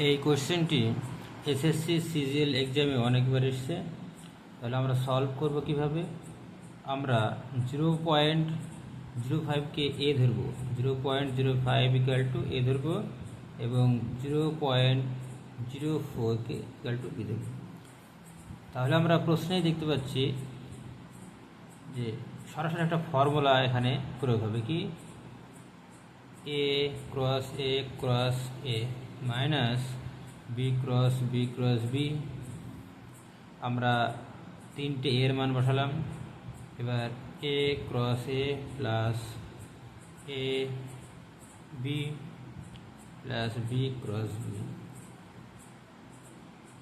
এই কোশ্চেনটি SSC CGL এক্সামে অনেকবার এসছে। তাহলে আমরা সলভ করব কিভাবে। আমরা 0.05কে এ ধরব, 0.05 ইকুয়াল টু এ ধরব এবং 0.04কে ইকুয়াল টু বি ধরব। তাহলে আমরা প্রশ্নেই দেখতে পাচ্ছি যে সরাসরি একটা ফর্মুলা এখানে প্রয়োগ হবে, কি A cross A minus B cross B. আমরা তিনটে এর মান বসালাম। এবার A cross A plus A B plus B cross B.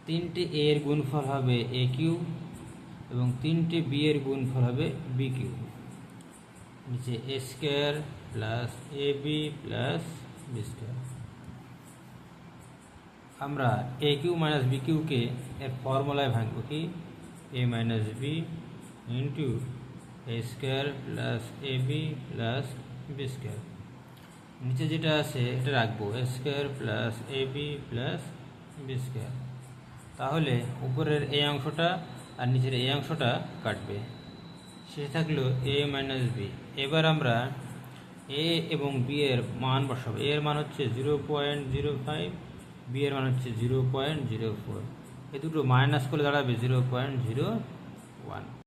তিনটে এর গুণফল হবে এ কিউ এবং তিনটে বি এর গুণফল হবে বি কিউ। নিচে এ square plus A B plus B square. আমরা এ কিউ মাইনাস বি কিউকে এর ফর্মুলায় ভাঙব, কি এ minus B into A square plus A B plus B square. নিচে যেটা আছে এটা রাখবো, এ square plus A B plus B square. তাহলে উপরের এই অংশটা আর নিচের এই অংশটা কাটবে, শেষে থাকলো এ মাইনাস বি। এবার আমরা এ এবং বি এর মান বসাবো। এর মান হচ্ছে 0.05, বি এর মান হচ্ছে 0.04। এই দুটো মাইনাস করে দাঁড়াবে 0.01।